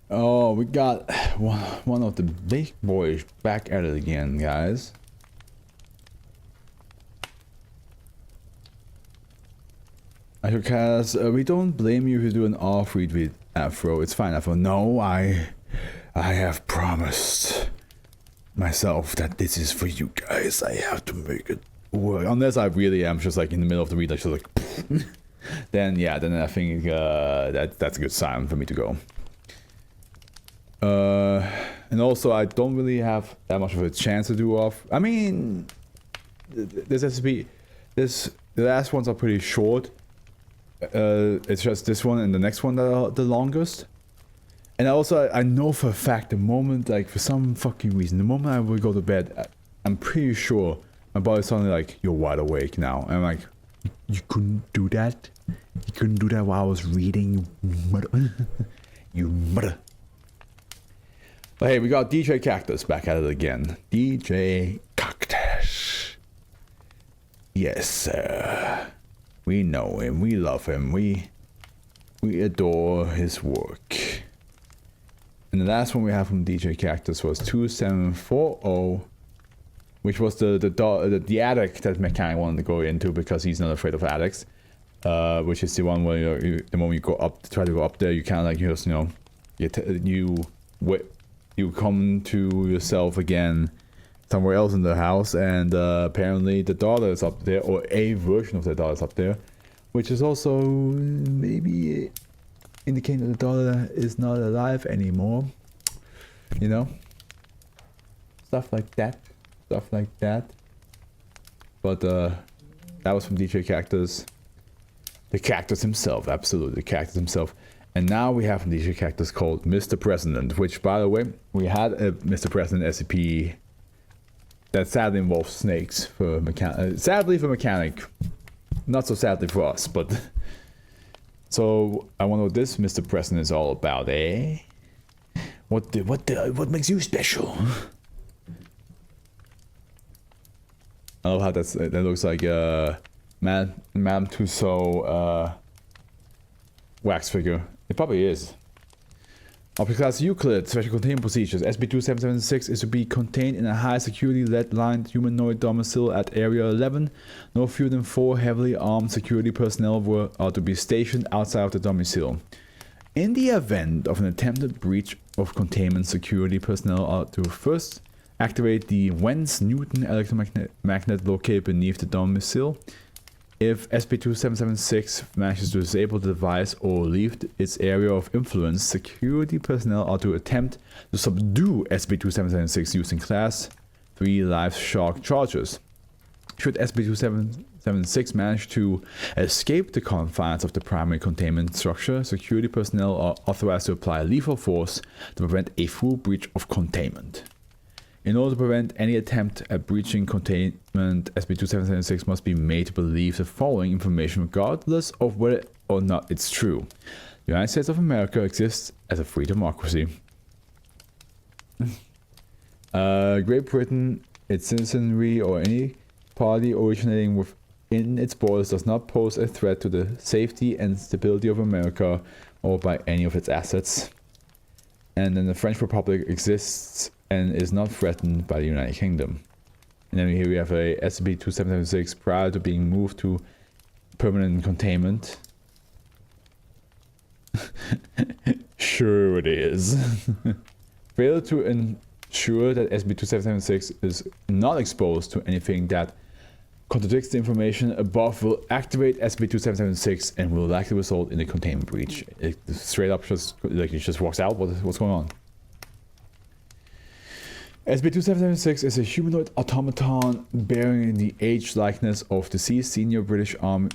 Oh, we got one of the big boys back at it again, guys. Because we don't blame you if you do an off read with Afro. It's fine, Afro. No, I have promised myself that this is for you guys. I have to make it work. Unless I really am just like in the middle of the read, like just like then yeah, then I think that's a good sign for me to go. And also I don't really have that much of a chance to do off. I mean, this SCP, the last ones are pretty short. It's just this one and the next one that are the longest. And also, I know for a fact the moment, like for some fucking reason, the moment I will go to bed, I'm pretty sure my body's suddenly like, you're wide awake now. And I'm like, you couldn't do that? You couldn't do that while I was reading, you mother. You mother. But hey, we got DJ Cactus back at it again. DJ Cactus. Yes, sir. We know him, we love him, we adore his work. And the last one we have from DJ Cactus was 2740, which was the attic that Mechanic wanted to go into because he's not afraid of attics. Which is the one where the moment you go up, try to go up there, you kind of like just, you know, you come to yourself again somewhere else in the house, and apparently the daughter is up there, or a version of the daughter is up there, which is also maybe indicating that the daughter is not alive anymore. You know? Stuff like that. But that was from DJ Cactus. The Cactus himself, absolutely, the Cactus himself. And now we have from DJ Cactus called Mr. President, which, by the way, we had a Mr. President SCP that sadly involves snakes for Mechanic. Sadly for Mechanic, not so sadly for us, but... So, I wonder what this Mr. President is all about, eh? What makes you special? I love how that looks like Madame Tussauds wax figure. It probably is. Object class Euclid, special containment procedures. SB-2776 is to be contained in a high security lead-lined humanoid domicile at Area 11. No fewer than 4 heavily armed security personnel are to be stationed outside of the domicile. In the event of an attempted breach of containment, security personnel are to first activate the Wentz Newton electromagnet located beneath the domicile. If SCP-2776 manages to disable the device or leave its area of influence, security personnel are to attempt to subdue SCP-2776 using Class 3 live shock charges. Should SCP-2776 manage to escape the confines of the primary containment structure, security personnel are authorized to apply lethal force to prevent a full breach of containment. In order to prevent any attempt at breaching containment, SCP-2776 must be made to believe the following information regardless of whether or not it's true. The United States of America exists as a free democracy. Great Britain, its citizenry, or any party originating within its borders does not pose a threat to the safety and stability of America or by any of its assets. And then the French Republic exists and is not threatened by the United Kingdom. And then here we have a SCP-2776 prior to being moved to permanent containment. Sure it is. Fail to ensure that SCP-2776 is not exposed to anything that contradicts the information above will activate SCP-2776 and will likely result in a containment breach. It straight up just like it just walks out. What's going on? SCP-2776 is a humanoid automaton bearing the age likeness of deceased senior British Army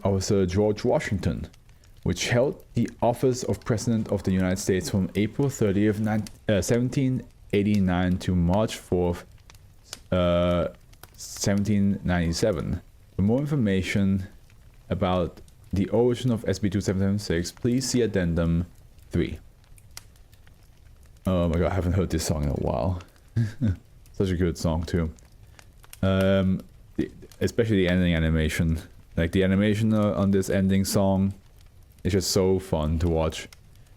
officer George Washington, which held the office of President of the United States from April 30th, 1789 to March 4th, 1797. For more information about the origin of SCP-2776, please see Addendum 3. Oh my god, I haven't heard this song in a while. Such a good song too. Especially the ending animation. Like the animation on this ending song is just so fun to watch.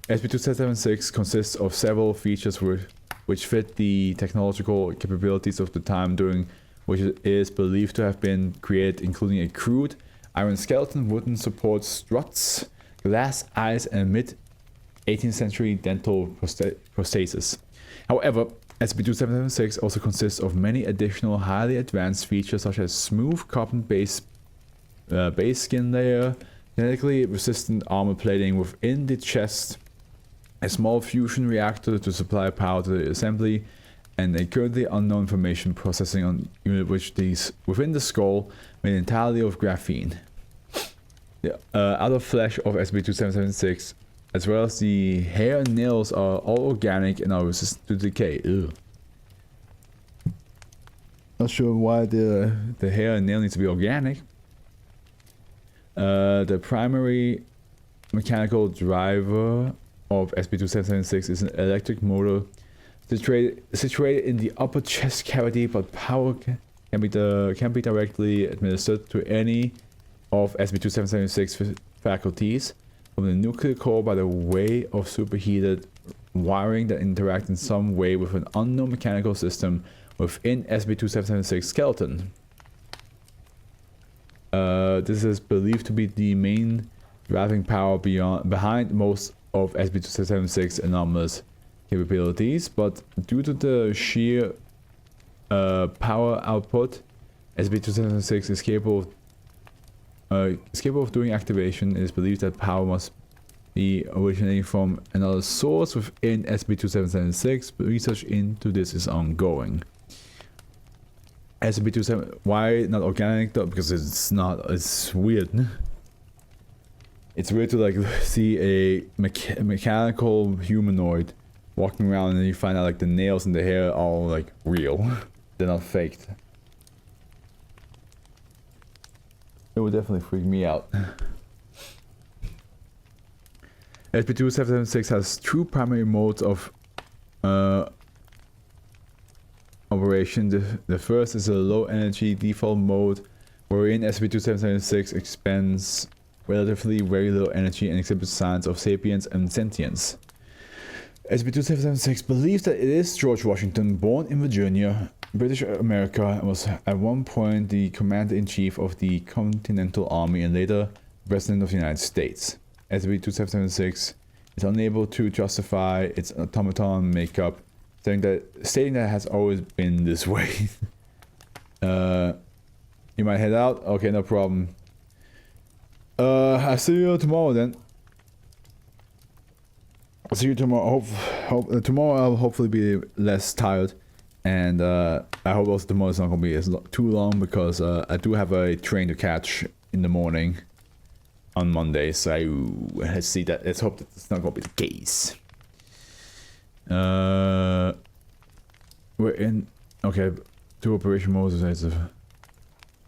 SCP-2776 consists of several features which fit the technological capabilities of the time during which it is believed to have been created, including a crude iron skeleton, wooden support struts, glass eyes, and mid-18th century dental prosthesis. However, SCP-2776 also consists of many additional highly advanced features such as smooth carbon-based base skin layer, genetically resistant armor plating within the chest, a small fusion reactor to supply power to the assembly, and a currently unknown information processing unit within the skull made entirely of graphene. The outer flesh of SCP-2776, as well as the hair and nails, are all organic and are resistant to decay. Ew. Not sure why the hair and nail needs to be organic. The primary mechanical driver of SCP-2776 is an electric motor situated in the upper chest cavity, but power can be directly administered to any of SCP-2776 faculties from the nuclear core by the way of superheated wiring that interact in some way with an unknown mechanical system within SCP-2776 skeleton. This is believed to be the main driving power behind most of SCP-2776 anomalous capabilities, but due to the sheer power output SCP-2776 is capable of doing activation, it is believed that power must be originating from another source within SCP-2776, but research into this is ongoing. SCP-27, why not organic though? Because it's weird. It's weird to like see a mechanical humanoid walking around and then you find out like the nails and the hair are all like real. They're not faked. It would definitely freak me out. SCP-2776 has two primary modes of operation. The first is a low energy default mode wherein SCP-2776 expends relatively very low energy and exhibits signs of sapience and sentience. SCP-2776 believes that it is George Washington, born in Virginia, British America, and was at one point the commander-in-chief of the Continental Army and later President of the United States. SCP-2776 is unable to justify its automaton makeup, stating that it has always been this way. You might head out? Okay, no problem. I'll see you tomorrow then. I'll see you tomorrow. Tomorrow I'll hopefully be less tired, and I hope also tomorrow's not gonna be too long because I do have a train to catch in the morning on Monday. So let's see that. Let's hope that it's not gonna be the case. We're in. Okay, two operation modes.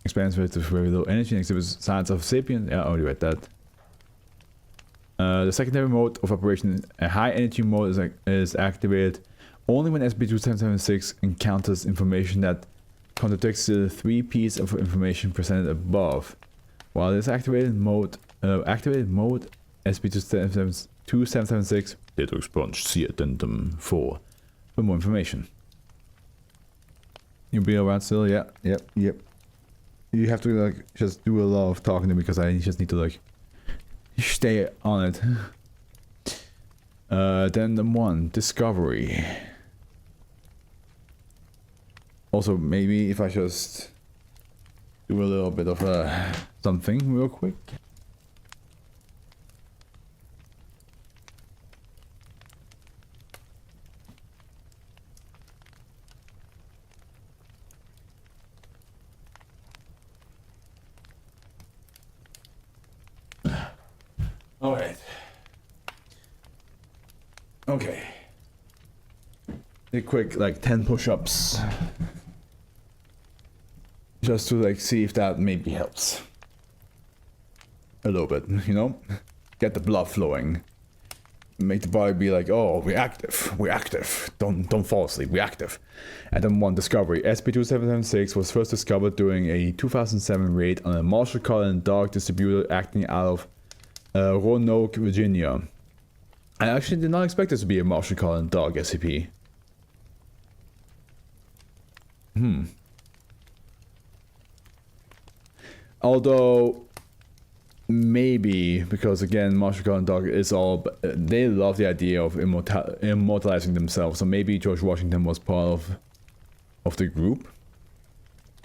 Expands with very low energy and exhibits signs of sapient. Yeah, I already read that. The secondary mode of operation, a high energy mode, is activated only when SCP-2776 encounters information that contradicts the three pieces of information presented above. While this activated mode SCP-2776 data expunge, see addendum 4 for more information. You'll be around still? Yeah, yep. You have to like just do a lot of talking to me because I just need to like stay on it. Addendum 1, discovery. Also, maybe if I just do a little bit of something real quick. Alright. Okay. A quick like 10 push-ups. Just to like see if that maybe helps. A little bit, you know? Get the blood flowing. Make the body be like, oh, we're active. Don't fall asleep, we're active. And then 1, discovery. SCP-2776 was first discovered during a 2007 raid on a Marshall Cullen dog distributor acting out of Roanoke, Virginia. I actually did not expect this to be a Martian calling dog SCP. Although, maybe, because again, Martian calling dog is all... They love the idea of immortalizing themselves, so maybe George Washington was part of the group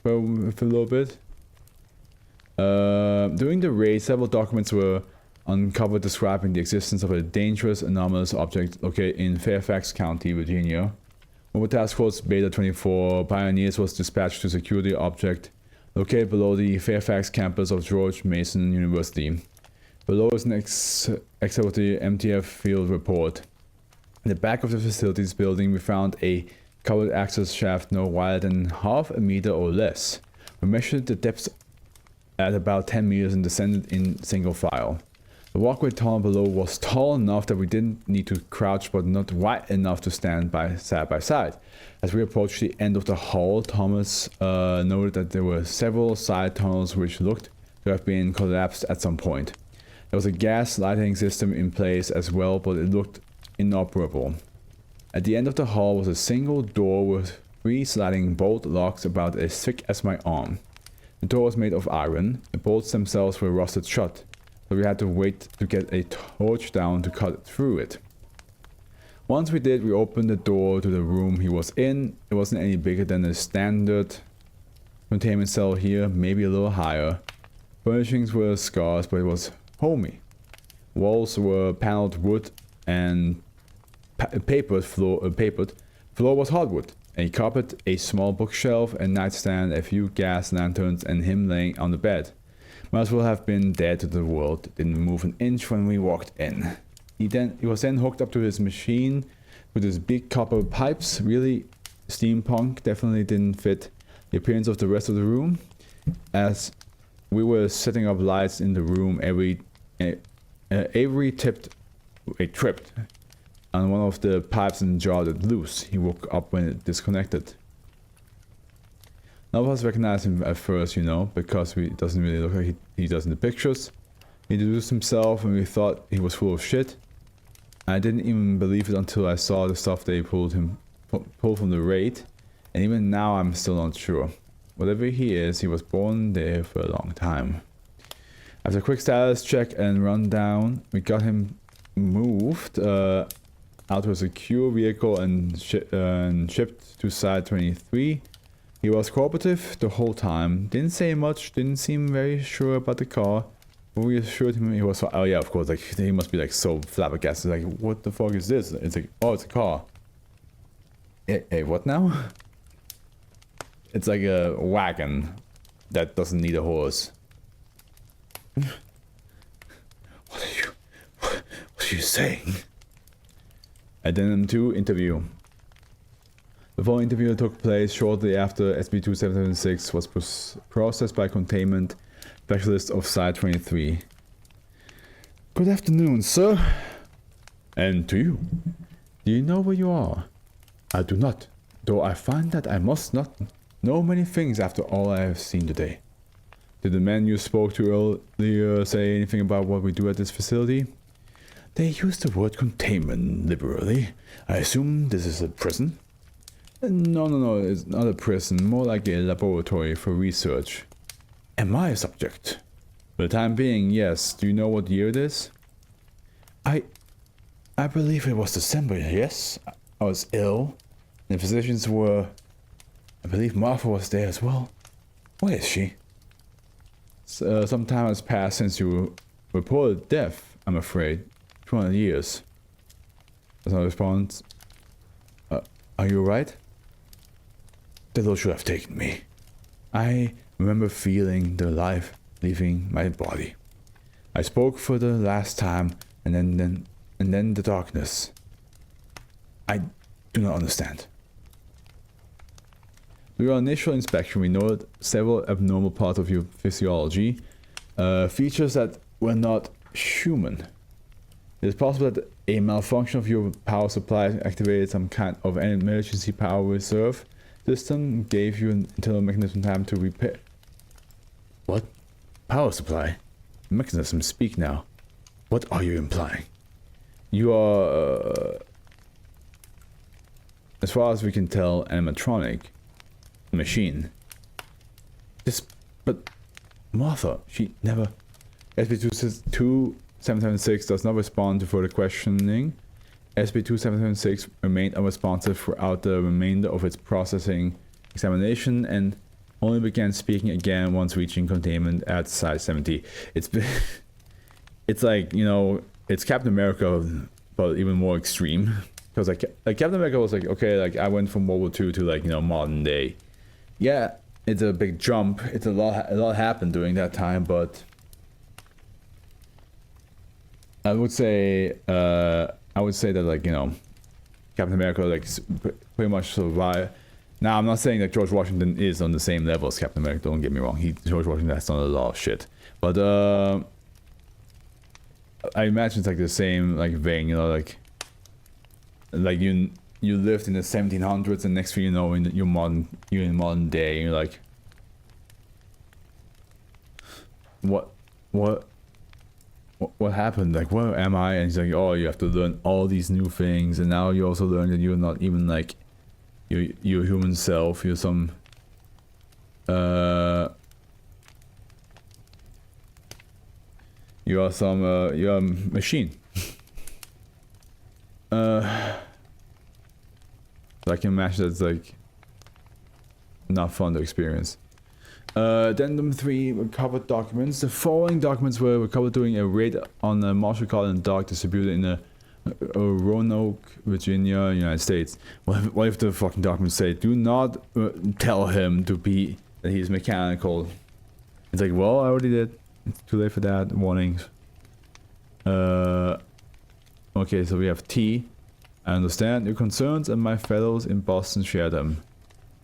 for a little bit. During the raid, several documents were uncovered describing the existence of a dangerous anomalous object located in Fairfax County, Virginia. Mobile Task Force Beta 24 Pioneers was dispatched to secure the object located below the Fairfax campus of George Mason University. Below is an excerpt of the MTF field report. In the back of the facilities building, we found a covered access shaft no wider than half a meter or less. We measured the depths at about 10 meters and descended in single file. The walkway tunnel below was tall enough that we didn't need to crouch, but not wide enough to stand side by side. As we approached the end of the hall, Thomas noted that there were several side tunnels which looked to have been collapsed at some point. There was a gas lighting system in place as well, but it looked inoperable. At the end of the hall was a single door with 3 sliding bolt locks about as thick as my arm. The door was made of iron. The bolts themselves were rusted shut, so we had to wait to get a torch down to cut through it. Once we did, we opened the door to the room he was in. It wasn't any bigger than a standard containment cell here, maybe a little higher. Furnishings were scarce, but it was homey. Walls were paneled wood and papered. Floor was hardwood. A carpet, a small bookshelf, a nightstand, a few gas lanterns, and him laying on the bed. Might as well have been dead to the world. Didn't move an inch when we walked in. He was then hooked up to his machine with his big copper pipes. Really steampunk. Definitely didn't fit the appearance of the rest of the room. As we were setting up lights in the room, Avery tripped on one of the pipes and jarred it loose. He woke up when it disconnected. None of us recognized him at first, you know, because he doesn't really look like he does in the pictures. He introduced himself and we thought he was full of shit. I didn't even believe it until I saw the stuff they pulled from the raid. And even now I'm still not sure. Whatever he is, he was born there for a long time. After a quick status check and rundown, we got him moved out to a secure vehicle and shipped to Site 23. He was cooperative the whole time, didn't say much, didn't seem very sure about the car, but we assured him he was fine. Oh yeah, of course, like, he must be like so flabbergasted, like, what the fuck is this? It's like, oh, it's a car. Hey, what now? It's like a wagon that doesn't need a horse. What are you saying? Addendum 2 interview. The following interview took place shortly after SCP-2776 was processed by containment specialist of Site 23. Good afternoon, sir. And to you. Do you know where you are? I do not, though I find that I must not know many things after all I have seen today. Did the men you spoke to earlier say anything about what we do at this facility? They use the word containment liberally. I assume this is a prison? No, it's not a prison, more like a laboratory for research. Am I a subject? For the time being, yes. Do you know what year it is? I believe it was December, yes. I was ill. The physicians were... I believe Martha was there as well. Where is she? Some time has passed since you reported death, I'm afraid. 200 years. That's my response. Are you alright? The Lord should have taken me. I remember feeling the life leaving my body. I spoke for the last time, and then the darkness. I do not understand. During our initial inspection, we noted several abnormal parts of your physiology, features that were not human. It is possible that a malfunction of your power supply activated some kind of an emergency power reserve system, gave you an internal mechanism time to repair. What? Power supply? The mechanism, speak now. What are you implying? You are, as far as we can tell, animatronic machine. But Martha, she never. SCP-2776 does not respond to further questioning. SCP-2776 remained unresponsive throughout the remainder of its processing examination and only began speaking again once reaching containment at Site 70. It's like, you know, it's Captain America, but even more extreme. Because like Captain America was like, okay, like I went from World War II to like, you know, modern day. Yeah, it's a big jump. It's a lot happened during that time, but I would say that, like, you know, Captain America like pretty much survived. Now, I'm not saying that George Washington is on the same level as Captain America. Don't get me wrong. George Washington has done a lot of shit, but I imagine it's like the same like vein, you know, like you lived in the 1700s, and next thing you know, you're in modern day, and you're like, what happened? Like, where am I? And he's like, oh, you have to learn all these new things, and now you also learn that you're not even like your human self. You're some you're a machine. I can imagine that's like not fun to experience. Addendum 3, recovered documents. The following documents were recovered during a raid on a Marshall Collins dock distributed in Roanoke, Virginia, United States. What if the fucking documents say, do not tell him that he's mechanical? It's like, well, I already did. It's too late for that. Warnings. Okay, so we have T. I understand your concerns, and my fellows in Boston share them.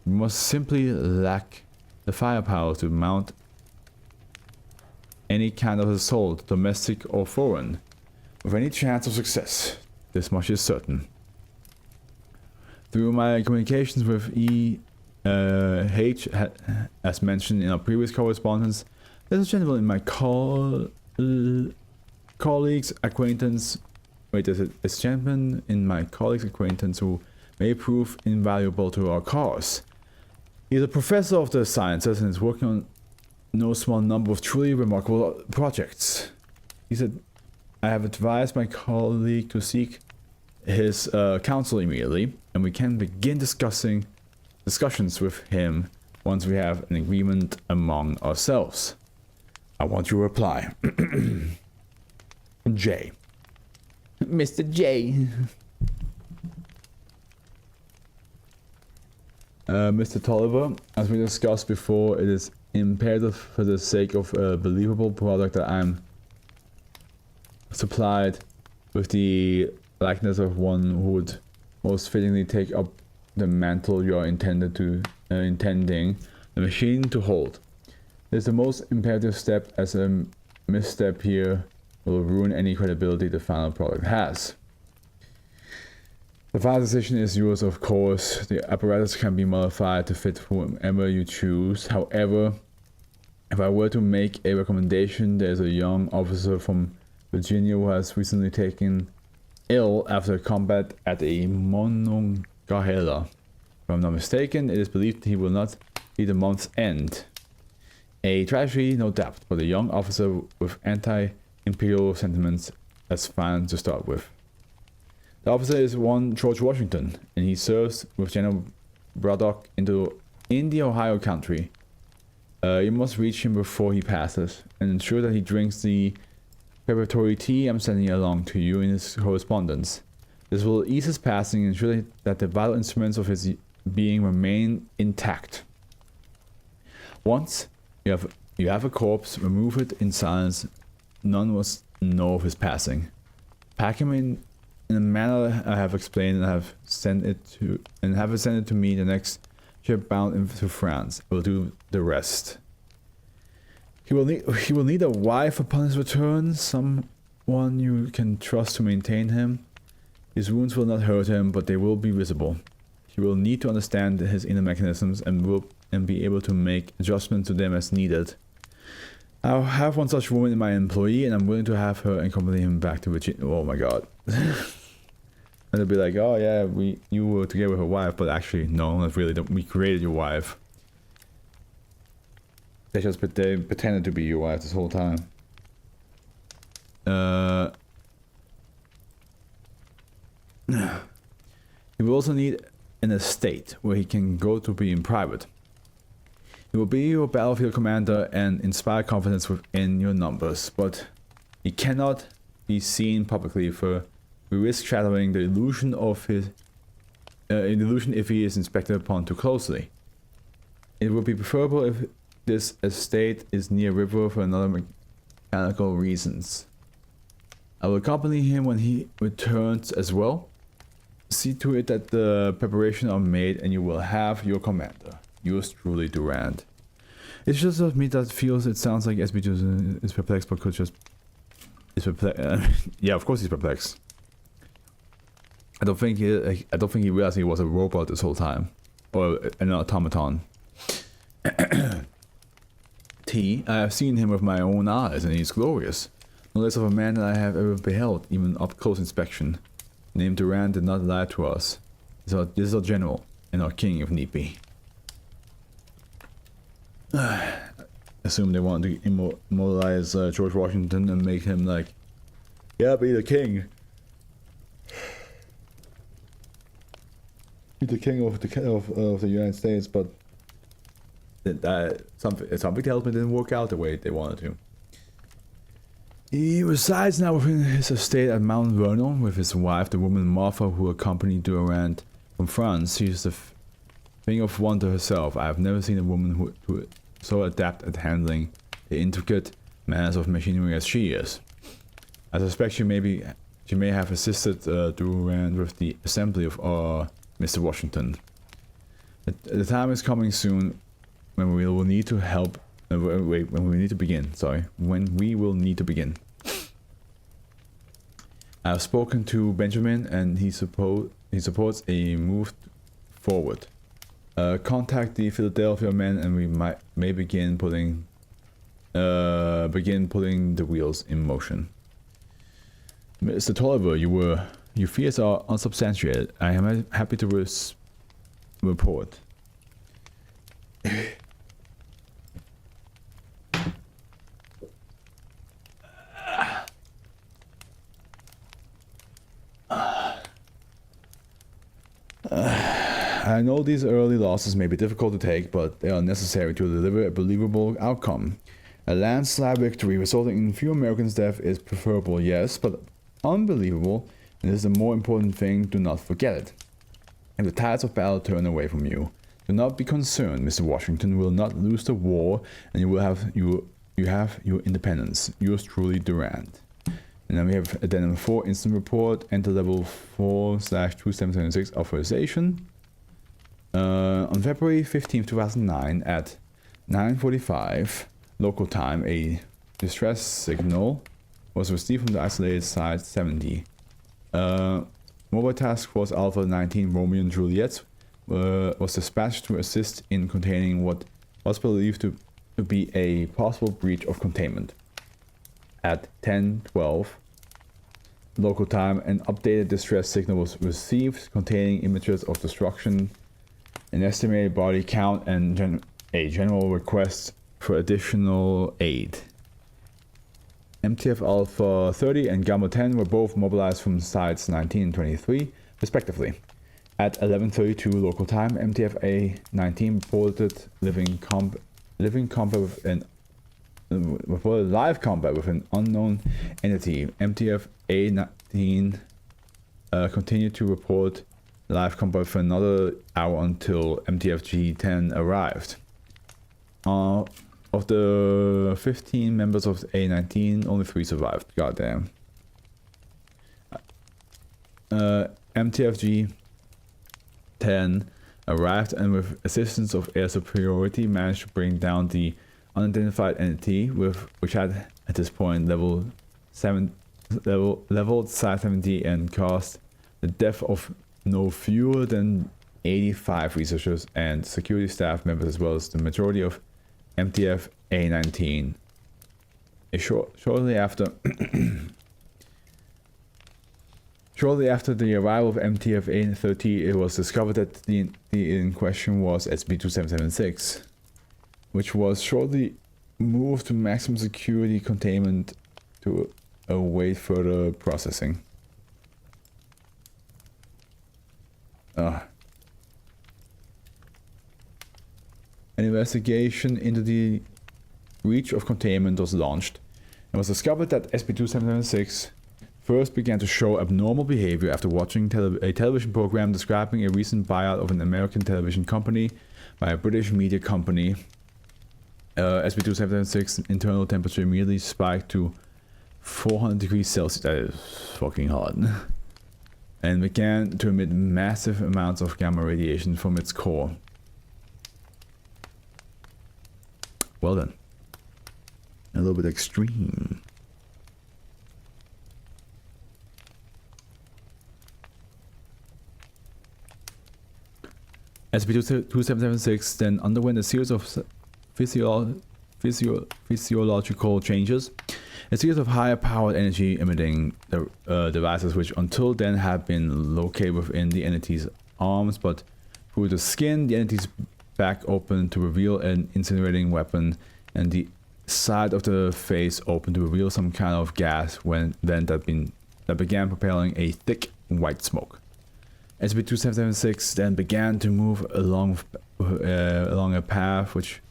We must simply lack the firepower to mount any kind of assault, domestic or foreign, with any chance of success. This much is certain. Through my communications with H, as mentioned in our previous correspondence, there's a gentleman in my colleague's acquaintance. Wait, there's a gentleman in my colleague's acquaintance who may prove invaluable to our cause. He's a professor of the sciences and is working on no small number of truly remarkable projects. He said, I have advised my colleague to seek his counsel immediately, and we can begin discussions with him once we have an agreement among ourselves. I want your reply. J. Mr. J. Mr. Tolliver, as we discussed before, it is imperative for the sake of a believable product that I'm supplied with the likeness of one who would most fittingly take up the mantle you are intending the machine to hold. It is the most imperative step, as a misstep here will ruin any credibility the final product has. The final decision is yours, of course. The apparatus can be modified to fit whomever you choose. However, if I were to make a recommendation, there's a young officer from Virginia who has recently taken ill after combat at a Monongahela. If I'm not mistaken, it is believed he will not be the month's end. A tragedy, no doubt, but a young officer with anti-imperial sentiments, that's fine to start with. The officer is one George Washington, and he serves with General Braddock in the Ohio country. You must reach him before he passes, and ensure that he drinks the preparatory tea I'm sending along to you in his correspondence. This will ease his passing and ensure that the vital instruments of his being remain intact. Once you have a corpse, remove it in silence. None must know of his passing. Pack him in a manner I have explained, and have it sent it to me the next ship bound into France. I will do the rest. He will need a wife upon his return, someone you can trust to maintain him. His wounds will not hurt him, but they will be visible. He will need to understand his inner mechanisms and be able to make adjustments to them as needed. I'll have one such woman in my employee, and I'm willing to have her accompany him back to Virginia. Oh my god. And they'll be like, oh yeah, you were together with her wife, but actually, no, not really. We created your wife. They pretended to be your wife this whole time. He will also need an estate where he can go to be in private. He will be your battlefield commander and inspire confidence within your numbers, but he cannot be seen publicly for we risk shattering the illusion of his illusion if he is inspected upon too closely. It would be preferable if this estate is near river for another mechanical reasons. I will accompany him when he returns as well. See to it that the preparations are made and you will have your commander. Yours truly, Durand. It's just of me that feels it sounds like SB is perplexed, but could just is perplexed. Yeah, of course he's perplexed. I don't think he realized he was a robot this whole time, or an automaton. T. I have seen him with my own eyes, and he's glorious. No less of a man than I have ever beheld, even up close inspection. The name Durand did not lie to us. This is our general, and our king if need be. Assume they want to immortalize George Washington and make him like, yeah, be the king. Be the king of the United States, but something tells me it didn't work out the way they wanted to. He resides now within his estate at Mount Vernon with his wife, the woman Martha, who accompanied Durand from France. She is the thing of wonder herself. I have never seen a woman who so adept at handling the intricate mass of machinery as she is. I suspect she may have assisted Durand with the assembly of Mr. Washington. The time is coming soon when we will need to help. When we need to begin. Sorry, when we will need to begin. I have spoken to Benjamin, and he supports a move forward. Contact the Philadelphia men, and we may begin putting the wheels in motion. Mr. Tolliver, your fears are unsubstantiated. I am happy to report. I know these early losses may be difficult to take, but they are necessary to deliver a believable outcome. A landslide victory resulting in few Americans' deaths is preferable, yes, but unbelievable, and this is the more important thing, do not forget it. If the tides of battle turn away from you, do not be concerned. Mr. Washington will not lose the war, and you have your independence. Yours truly, Durand. And then we have addendum 4 instant report, enter level 4/2776 authorization. On February 15th, 2009 at 9:45 local time, a distress signal was received from the isolated Site 70. Mobile Task Force Alpha 19 Romeo and Juliet was dispatched to assist in containing what was believed to be a possible breach of containment. At 10:12 local time, an updated distress signal was received containing images of destruction, an estimated body count, and a general request for additional aid. MTF Alpha 30 and Gamma 10 were both mobilized from Sites 19 and 23, respectively. At 11:32 local time, MTF A-19 reported live combat with an unknown entity. MTF A-19 continued to report live combat for another hour until MTF G-10 arrived. Of the 15 members of A-19, only 3 survived. Goddamn. MTF G-10 arrived and with assistance of air superiority managed to bring down the unidentified entity, which had at this point leveled Site 70 and caused the death of no fewer than 85 researchers and security staff members, as well as the majority of MTF A-19 Shortly after shortly after the arrival of MTF-830, it was discovered that the entity in question was SCP-2776, which was shortly moved to maximum security containment to await further processing. An investigation into the breach of containment was launched, and was discovered that SCP-2776 first began to show abnormal behavior after watching a television program describing a recent buyout of an American television company by a British media company. SCP-2776 internal temperature immediately spiked to 400 degrees Celsius, that is fucking hot, and began to emit massive amounts of gamma radiation from its core. Well then. A little bit extreme. SCP-2776 then underwent a series of physiological changes. A series of higher powered energy emitting devices which until then had been located within the entity's arms, but through the skin, the entity's back opened to reveal an incinerating weapon, and the side of the face opened to reveal some kind of gas that began propelling a thick white smoke. SCP-2776 then began to move along a path which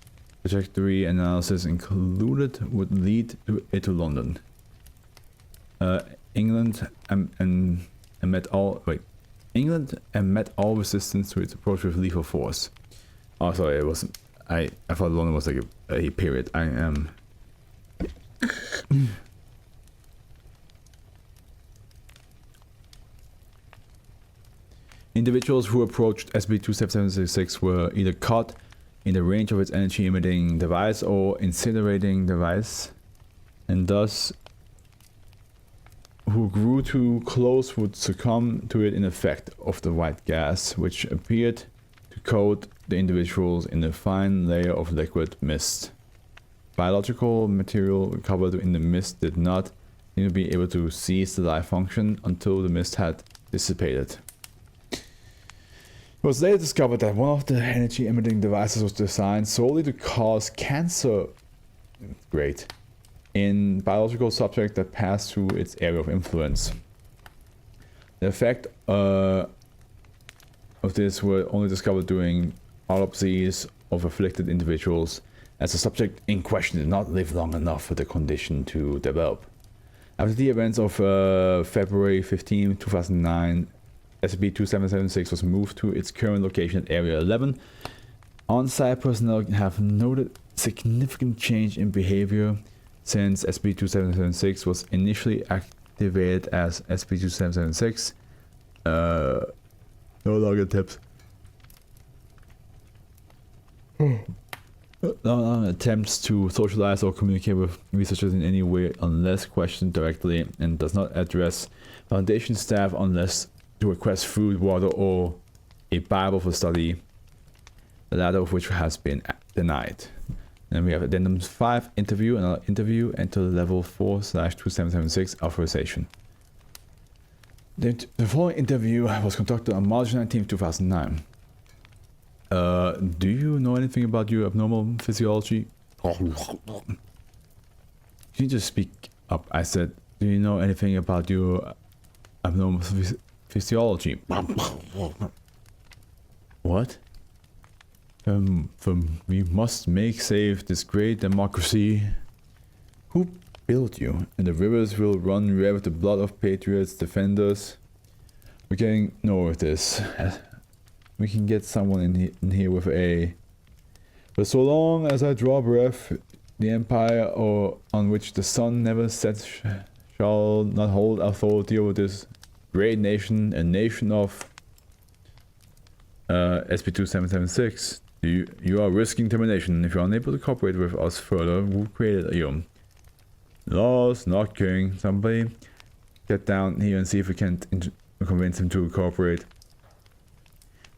trajectory analysis included would lead to London, England, and met all resistance to its approach with lethal force. Oh, sorry, it wasn't. I thought London was like a period. I am. Individuals who approached SCP-2776 were either caught in the range of its energy-emitting device or incinerating device, and thus who grew too close would succumb to it in effect of the white gas, which appeared to coat the individuals in a fine layer of liquid mist. Biological material covered in the mist did not seem to be able to cease the life function until the mist had dissipated. It was later discovered that one of the energy-emitting devices was designed solely to cause cancer in biological subjects that passed through its area of influence. The effect of this were only discovered during autopsies of afflicted individuals, as the subject in question did not live long enough for the condition to develop. After the events of February 15, 2009, SCP-2776 was moved to its current location at Area 11. On-site personnel have noted significant change in behavior since SCP-2776 was initially activated as SCP-2776. No longer attempts. No longer attempts to socialize or communicate with researchers in any way unless questioned directly, and does not address Foundation staff unless to request food, water, or a Bible for study, the latter of which has been denied. And we have Addendum 5, interview, another interview, enter level 4/2776 authorization. The following interview was conducted on March 19, 2009. Do you know anything about your abnormal physiology? Can you just speak up? I said, do you know anything about your abnormal physiology? What? We must make safe this great democracy. Who built you? And the rivers will run red with the blood of patriots, defenders. We're getting nowhere with this. We can get someone in here with a... But so long as I draw breath, the empire on which the sun never sets shall not hold authority over this great nation, a nation of SCP-2776. You are risking termination if you are unable to cooperate with us further. Who created you? Laws, not king. Somebody get down here and see if we can convince him to cooperate.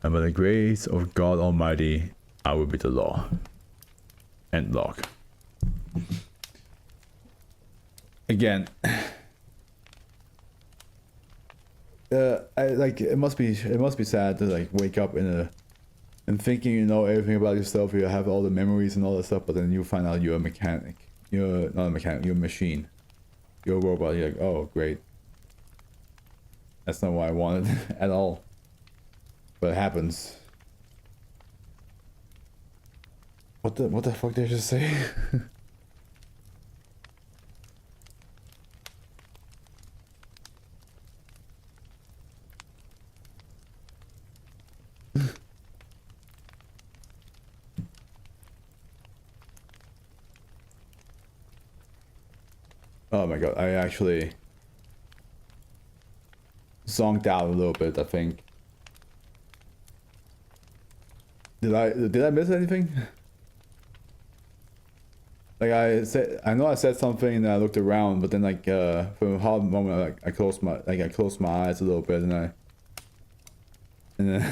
And by the grace of God Almighty, I will be the law. End log. again, it must be sad to like wake up and thinking you know everything about yourself, you have all the memories and all that stuff, but then you find out you're a mechanic. You're not a mechanic, you're a machine. You're a robot. You're like, oh great. That's not what I wanted at all. But it happens. What the fuck did I just say? Oh my god, I actually zonked out a little bit, I think. Did I miss anything? Like I know I said something and I looked around, but then like for a hot moment I closed my eyes a little bit and then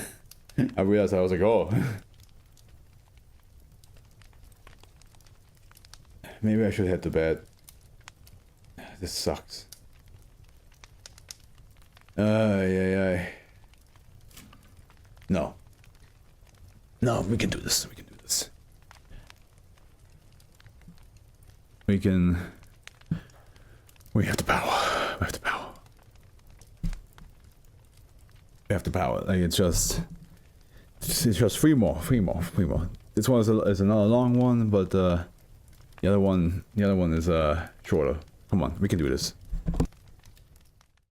I realized I was like, oh. Maybe I should head to bed. This sucks. Yeah. No. No, we can do this. We can do this. We have the power. We have the power. We have the power. Like it's just 3 more. This one is another long one, but the other one is shorter. Come on, we can do this.